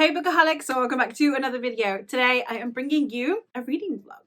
Hey Bookaholics, so welcome back to another video. Today I am bringing you a reading vlog.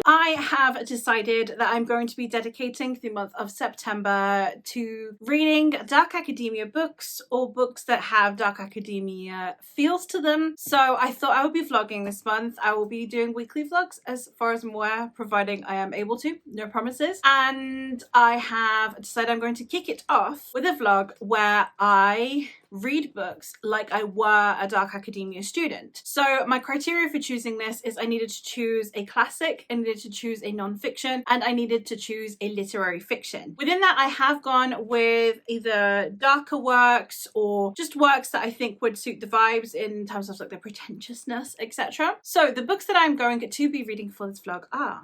I have decided that I'm going to be dedicating the month of September to reading dark academia books or books that have dark academia feels to them. So I thought I would be vlogging this month. I will be doing weekly vlogs as far as I'm aware, providing I am able to, no promises. And I have decided I'm going to kick it off with a vlog where I read books like I were a dark academia student. So my criteria for choosing this is I needed to choose a classic, I needed to choose a non-fiction, and I needed to choose a literary fiction. Within that, I have gone with either darker works or just works that I think would suit the vibes in terms of like the pretentiousness, etc. So the books that I'm going to be reading for this vlog are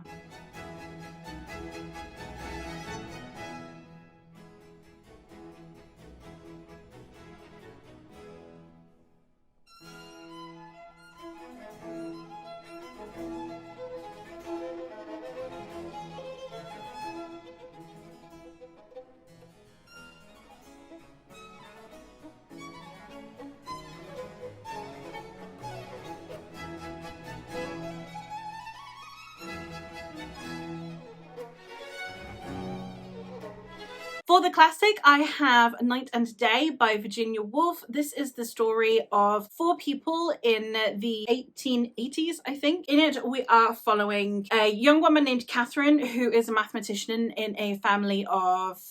For the classic, I have Night and Day by Virginia Woolf. This is the story of four people in the 1880s, I think. In it, we are following a young woman named Catherine, who is a mathematician in a family of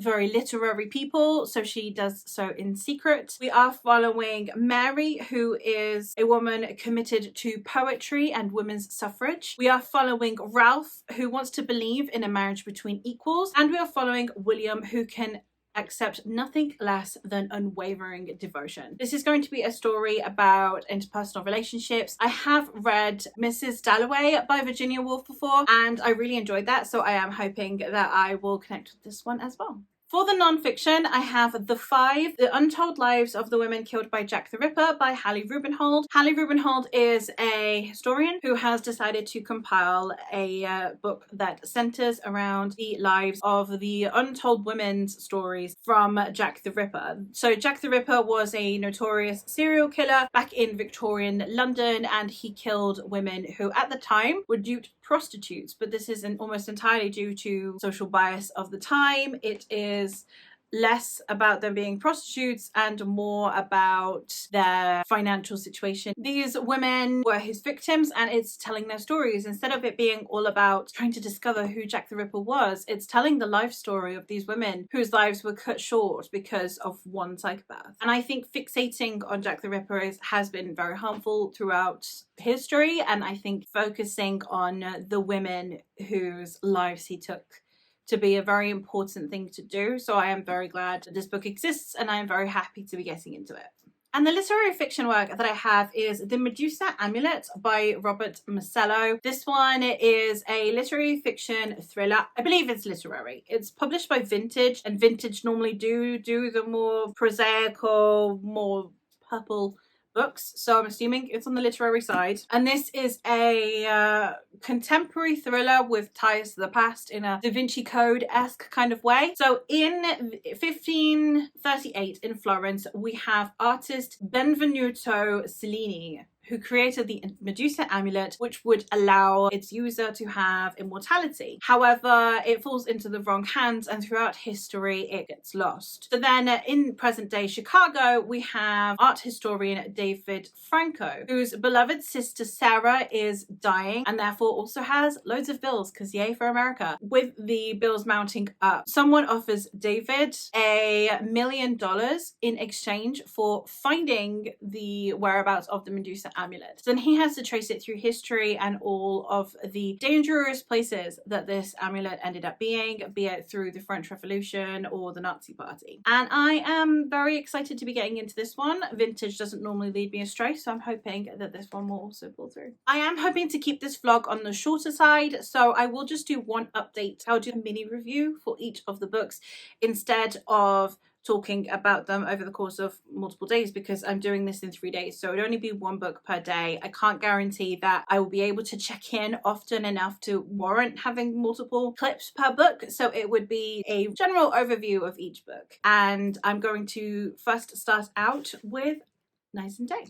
very literary people, so she does so in secret. We are following Mary, who is a woman committed to poetry and women's suffrage. We are following Ralph, who wants to believe in a marriage between equals, and we are following William, who can accept nothing less than unwavering devotion. This is going to be a story about interpersonal relationships. I have read Mrs. Dalloway by Virginia Woolf before, and I really enjoyed that, so I am hoping that I will connect with this one as well. For the non-fiction, I have The Untold Lives of the Women Killed by Jack the Ripper by Hallie Rubenhold. Hallie Rubenhold is a historian who has decided to compile a book that centers around the lives of the untold women's stories from Jack the Ripper. So Jack the Ripper was a notorious serial killer back in Victorian London, and he killed women who at the time were duped prostitutes, but this is almost entirely due to social bias of the time. It is less about them being prostitutes and more about their financial situation. These women were his victims, and it's telling their stories. Instead of it being all about trying to discover who Jack the Ripper was, it's telling the life story of these women whose lives were cut short because of one psychopath. And I think fixating on Jack the Ripper has been very harmful throughout history, and I think focusing on the women whose lives he took to be a very important thing to do. So I am very glad that this book exists, and I am very happy to be getting into it. And the literary fiction work that I have is The Medusa Amulet by Robert Masello. This one is a literary fiction thriller. I believe it's literary. It's published by Vintage, and Vintage normally do the more prosaic or more purple books, so I'm assuming it's on the literary side. And this is a contemporary thriller with ties to the past in a Da Vinci Code-esque kind of way. So in 1538 in Florence, we have artist Benvenuto Cellini, who created the Medusa amulet, which would allow its user to have immortality. However, it falls into the wrong hands, and throughout history it gets lost. So then in present day Chicago, we have art historian David Franco, whose beloved sister Sarah is dying and therefore also has loads of bills, because yay for America. With the bills mounting up, someone offers David $1 million in exchange for finding the whereabouts of the Medusa amulet. Then he has to trace it through history and all of the dangerous places that this amulet ended up being, be it through the French Revolution or the Nazi Party. And I am very excited to be getting into this one. Vintage doesn't normally lead me astray, so I'm hoping that this one will also pull through. I am hoping to keep this vlog on the shorter side, so I will just do one update. I'll do a mini review for each of the books instead of talking about them over the course of multiple days because I'm doing this in 3 days. So it'd only be one book per day. I can't guarantee that I will be able to check in often enough to warrant having multiple clips per book. So it would be a general overview of each book. And I'm going to first start out with Night and Day.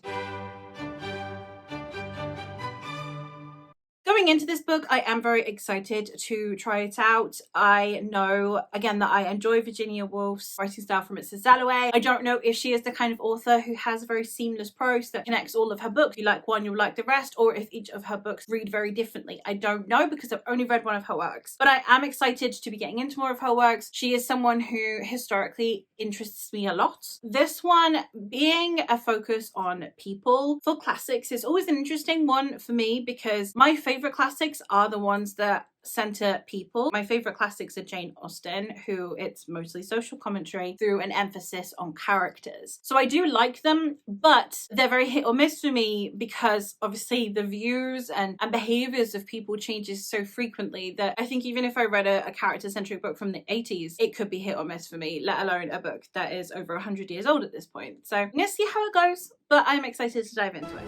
Going into this book, I am very excited to try it out. I know, again, that I enjoy Virginia Woolf's writing style from Mrs. Dalloway. I don't know if she is the kind of author who has a very seamless prose that connects all of her books. If you like one, you'll like the rest, or if each of her books read very differently. I don't know because I've only read one of her works, but I am excited to be getting into more of her works. She is someone who historically interests me a lot. This one being a focus on people for classics is always an interesting one for me because my favorite classics are the ones that center people. My favorite classics are Jane Austen, who it's mostly social commentary through an emphasis on characters. So I do like them, but they're very hit or miss for me because obviously the views and behaviors of people changes so frequently that I think even if I read a character-centric book from the 80s, it could be hit or miss for me, let alone a book that is over 100 years old at this point. So I'm gonna see how it goes, but I'm excited to dive into it.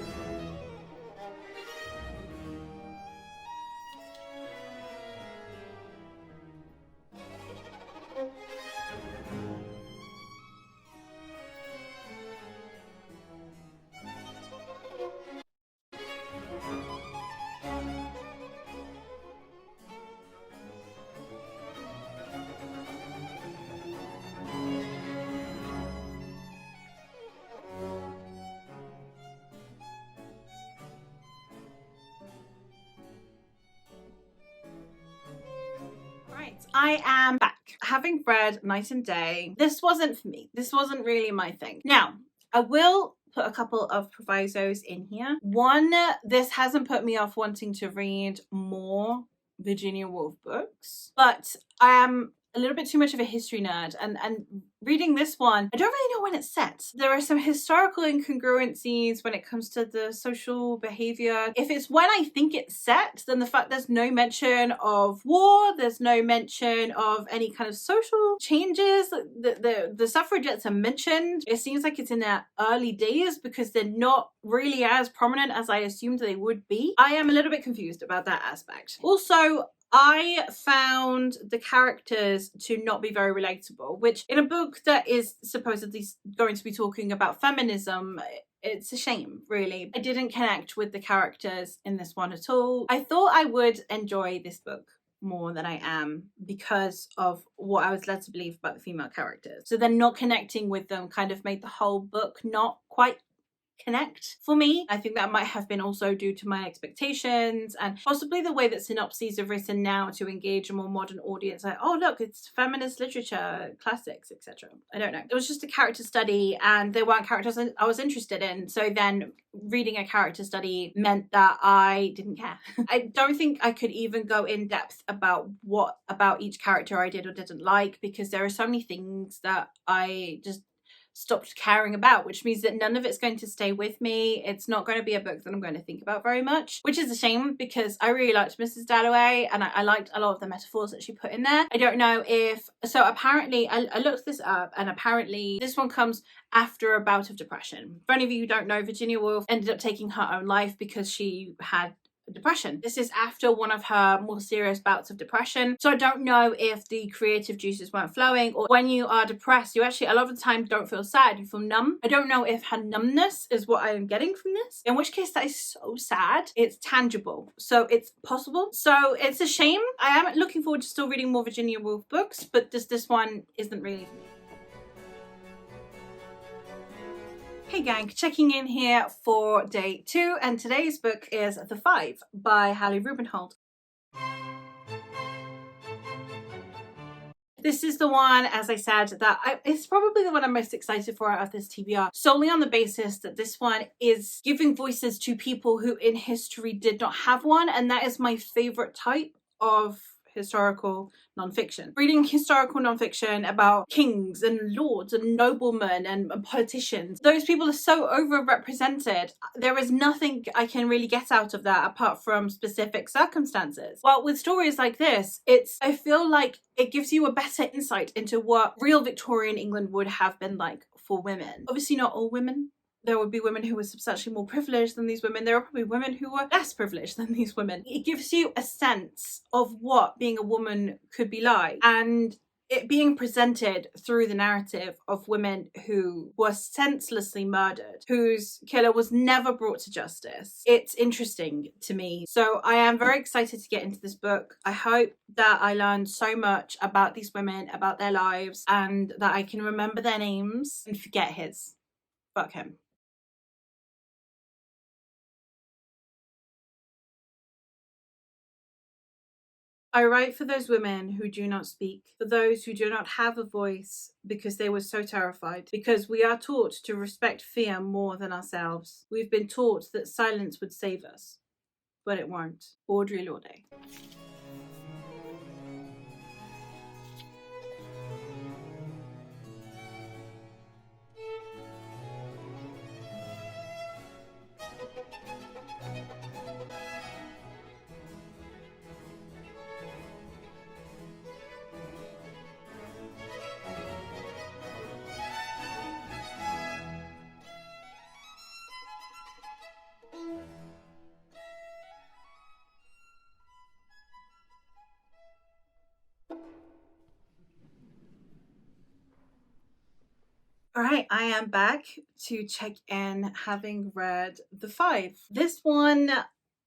I am back. Having read Night and Day, this wasn't for me. This wasn't really my thing. Now, I will put a couple of provisos in here. One, this hasn't put me off wanting to read more Virginia Woolf books, but I am a little bit too much of a history nerd, and reading this one, I don't really know when it's set. There are some historical incongruencies when it comes to the social behavior. If it's when I think it's set, then the fact there's no mention of war, there's no mention of any kind of social changes, the suffragettes are mentioned. It seems like it's in their early days because they're not really as prominent as I assumed they would be. I am a little bit confused about that aspect. Also, I found the characters to not be very relatable, which in a book that is supposedly going to be talking about feminism, it's a shame, really. I didn't connect with the characters in this one at all. I thought I would enjoy this book more than I am because of what I was led to believe about the female characters. So then not connecting with them kind of made the whole book not quite connect for me. I think that might have been also due to my expectations and possibly the way that synopses are written now to engage a more modern audience. Like, oh look, it's feminist literature, classics, etc. I don't know. It was just a character study and there weren't characters I was interested in. So then reading a character study meant that I didn't care. I don't think I could even go in depth about what about each character I did or didn't like because there are so many things that I just stopped caring about, which means that none of it's going to stay with me. It's not going to be a book that I'm going to think about very much, which is a shame because I really liked Mrs. Dalloway and I liked a lot of the metaphors that she put in there. I don't know if, so apparently I looked this up and apparently this one comes after a bout of depression. For any of you who don't know, Virginia Woolf ended up taking her own life because she had depression. This is after one of her more serious bouts of depression. So I don't know if the creative juices weren't flowing or when you are depressed, you actually a lot of the time don't feel sad, you feel numb. I don't know if her numbness is what I am getting from this, in which case that is so sad. It's tangible, so it's possible. So it's a shame. I am looking forward to still reading more Virginia Woolf books, but this one isn't really for me. Hey gang, checking in here for day 2 and today's book is The Five by Hallie Rubenhold. This is the one, as I said, that it's probably the one I'm most excited for out of this TBR, solely on the basis that this one is giving voices to people who in history did not have one, and that is my favorite type of historical nonfiction. Reading historical nonfiction about kings and lords and noblemen and politicians, those people are so overrepresented. There is nothing I can really get out of that apart from specific circumstances. Well, with stories like this, I feel like it gives you a better insight into what real Victorian England would have been like for women. Obviously not all women. There would be women who were substantially more privileged than these women. There are probably women who were less privileged than these women. It gives you a sense of what being a woman could be like, and it being presented through the narrative of women who were senselessly murdered, whose killer was never brought to justice. It's interesting to me. So I am very excited to get into this book. I hope that I learned so much about these women, about their lives, and that I can remember their names and forget his. Fuck him. I write for those women who do not speak, for those who do not have a voice because they were so terrified, because we are taught to respect fear more than ourselves. We've been taught that silence would save us, but it won't. Audre Lorde. Alright, I am back to check in having read The Five. This one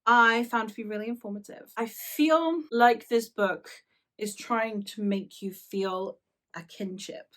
I found to be really informative. I feel like this book is trying to make you feel a kinship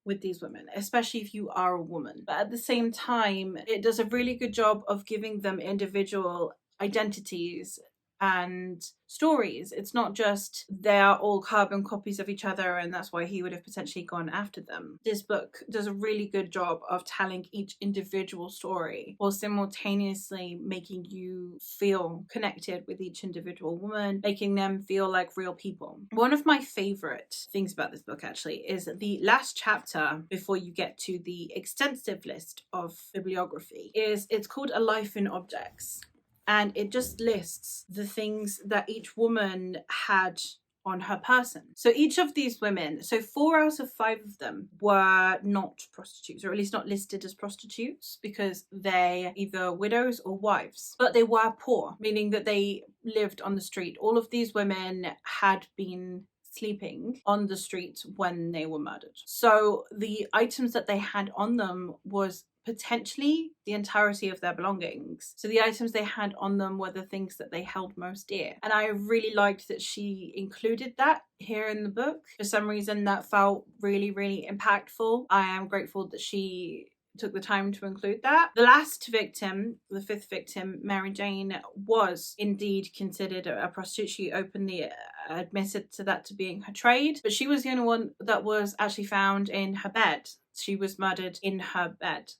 with these women, especially if you are a woman. But at the same time, it does a really good job of giving them individual identities and stories. It's not just they're all carbon copies of each other and that's why he would have potentially gone after them. This book does a really good job of telling each individual story while simultaneously making you feel connected with each individual woman, making them feel like real people. One of my favorite things about this book actually is the last chapter before you get to the extensive list of bibliography. It's called A Life in Objects. And it just lists the things that each woman had on her person. So each of these women, so 4 out of 5 of them were not prostitutes, or at least not listed as prostitutes, because they're either widows or wives. But they were poor, meaning that they lived on the street. All of these women had been sleeping on the street when they were murdered. So the items that they had on them was potentially the entirety of their belongings. So the items they had on them were the things that they held most dear. And I really liked that she included that here in the book. For some reason that felt really, really impactful. I am grateful that she took the time to include that. The last victim, the 5th victim, Mary Jane, was indeed considered a prostitute. She openly admitted to that to being her trade, but she was the only one that was actually found in her bed. She was murdered in her bed.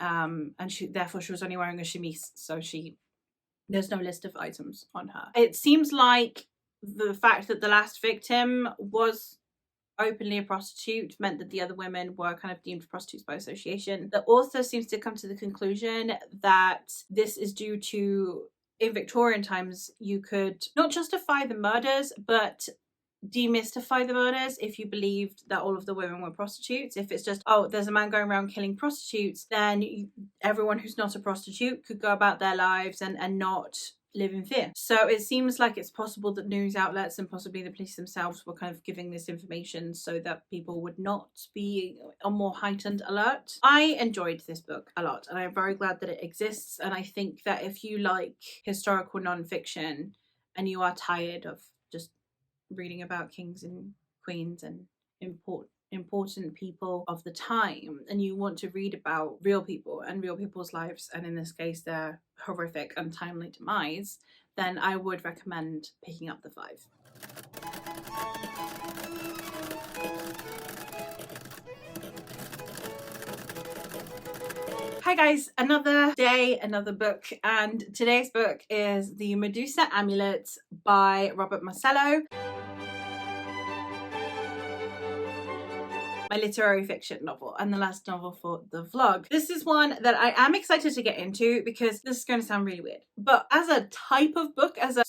And therefore she was only wearing a chemise, so there's no list of items on her. It seems like the fact that the last victim was openly a prostitute meant that the other women were kind of deemed prostitutes by association. The author seems to come to the conclusion that this is due to, in Victorian times, you could not justify the murders, but demystify the murders if you believed that all of the women were prostitutes. If it's just, oh, there's a man going around killing prostitutes, then everyone who's not a prostitute could go about their lives and not live in fear. So it seems like it's possible that news outlets and possibly the police themselves were kind of giving this information so that people would not be on more heightened alert. I enjoyed this book a lot and I'm very glad that it exists, and I think that if you like historical non-fiction and you are tired of just reading about kings and queens and important people of the time, and you want to read about real people and real people's lives, and in this case their horrific, untimely demise, then I would recommend picking up The Five. Hi guys, another day, another book, and today's book is The Medusa Amulet by Robert Marcello. my literary fiction novel and the last novel for the vlog. This is one that I am excited to get into because this is going to sound really weird, but as a type of book, as a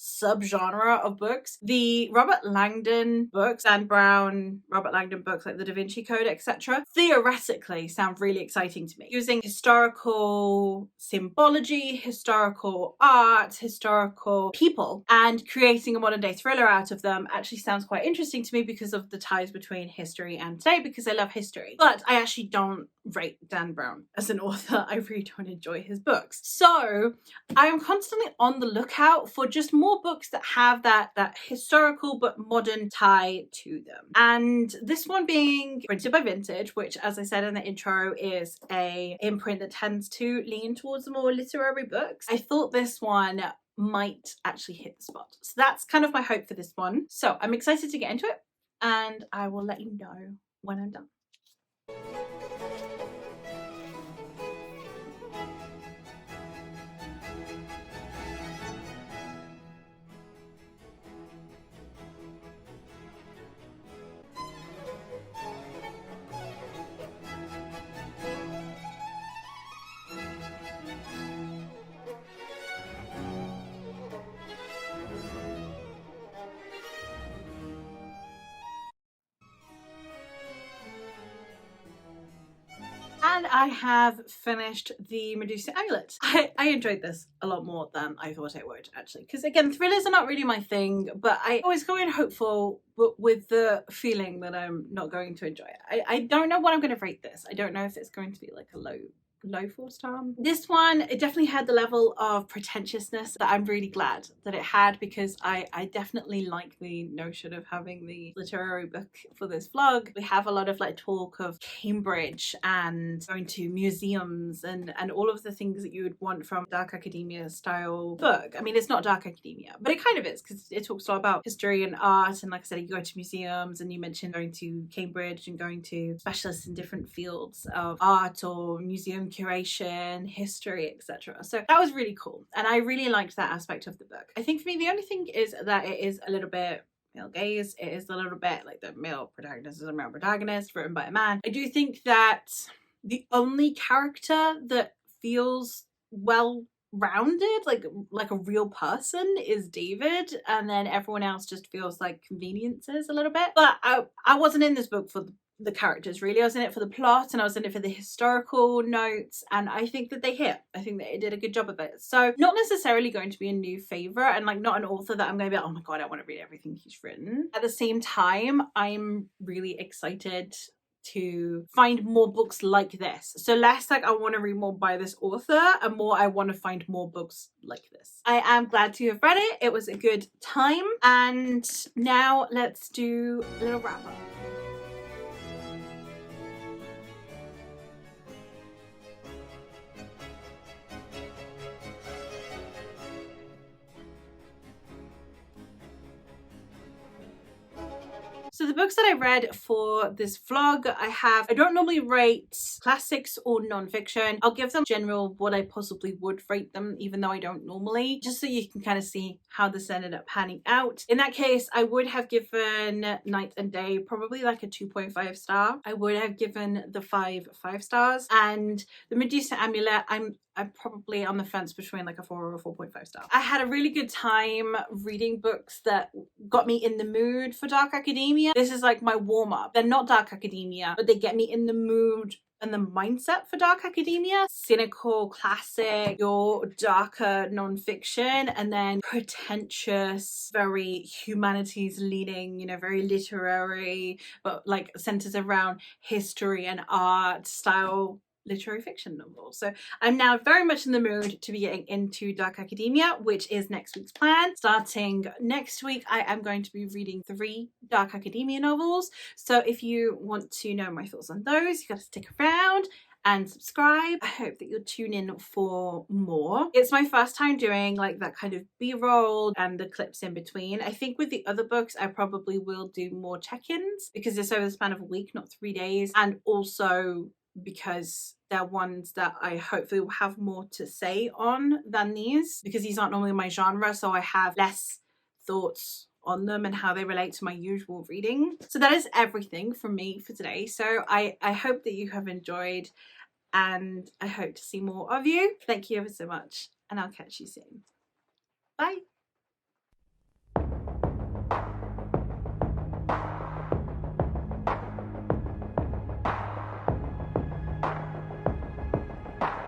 subgenre of books, the Robert Langdon books, Dan Brown, Robert Langdon books like the Da Vinci Code, etc., theoretically sound really exciting to me. Using historical symbology, historical art, historical people, and creating a modern day thriller out of them actually sounds quite interesting to me because of the ties between history and today, because I love history. But I actually don't rate Dan Brown as an author. I really don't enjoy his books. So I am constantly on the lookout for just more books that have that historical but modern tie to them. And this one being printed by Vintage, which, as I said in the intro, is a imprint that tends to lean towards the more literary books, I thought this one might actually hit the spot. So that's kind of my hope for this one. So I'm excited to get into it, and I will let you know when I'm done. And I have finished the Medusa Amulet. I enjoyed this a lot more than I thought I would, actually, because again, thrillers are not really my thing, but I always go in hopeful, but with the feeling that I'm not going to enjoy it. I don't know what I'm going to rate this. I don't know if it's going to be like a low 4-star. This one, it definitely had the level of pretentiousness that I'm really glad that it had, because I definitely like the notion of having the literary book for this vlog. We have a lot of like talk of Cambridge and going to museums and all of the things that you would want from dark academia style book. I mean, it's not dark academia, but it kind of is, because it talks a lot about history and art, and like I said, you go to museums, and you mentioned going to Cambridge and going to specialists in different fields of art or museum curation, history, etc. So that was really cool, and I really liked that aspect of the book. I think for me, the only thing is that it is a little bit male gaze. It is a little bit like the male protagonist is a male protagonist written by a man. I do think that the only character that feels well rounded, like a real person, is David, and then everyone else just feels like conveniences a little bit. But I wasn't in this book for the characters, really. I was in it for the plot, and I was in it for the historical notes, and I think that they hit. I think that it did a good job of it. So not necessarily going to be a new favorite, and like not an author that I'm going to be like, oh my god, I want to read everything he's written. At the same time, I'm really excited to find more books like this. So less like I want to read more by this author, and more I want to find more books like this. I am glad to have read it. It was a good time, and now let's do a little wrap up. So the books that I read for this vlog, I don't normally rate classics or non-fiction. I'll give them general what I possibly would rate them, even though I don't normally, just so you can kind of see how this ended up panning out. In that case, I would have given Night and Day probably like a 2.5 star. I would have given The Five 5 stars, and the Medusa Amulet, I'm probably on the fence between like a 4 or a 4.5 star. I had a really good time reading books that got me in the mood for dark academia. This is like my warm-up. They're not dark academia, but they get me in the mood and the mindset for dark academia. Cynical, classic, your darker non-fiction, and then pretentious, very humanities leaning, you know, very literary, but like centers around history and art style literary fiction novels. So I'm now very much in the mood to be getting into dark academia, which is next week's plan. Starting next week, I am going to be reading 3 dark academia novels. So if you want to know my thoughts on those, you got to stick around and subscribe. I hope that you'll tune in for more. It's my first time doing like that kind of b-roll and the clips in between. I think with the other books I probably will do more check-ins, because it's over the span of a week, not 3 days, and also because they're ones that I hopefully will have more to say on than these, because these aren't normally my genre, so I have less thoughts on them and how they relate to my usual reading. So that is everything from me for today. So I hope that you have enjoyed, and I hope to see more of you. Thank you ever so much, and I'll catch you soon. Bye.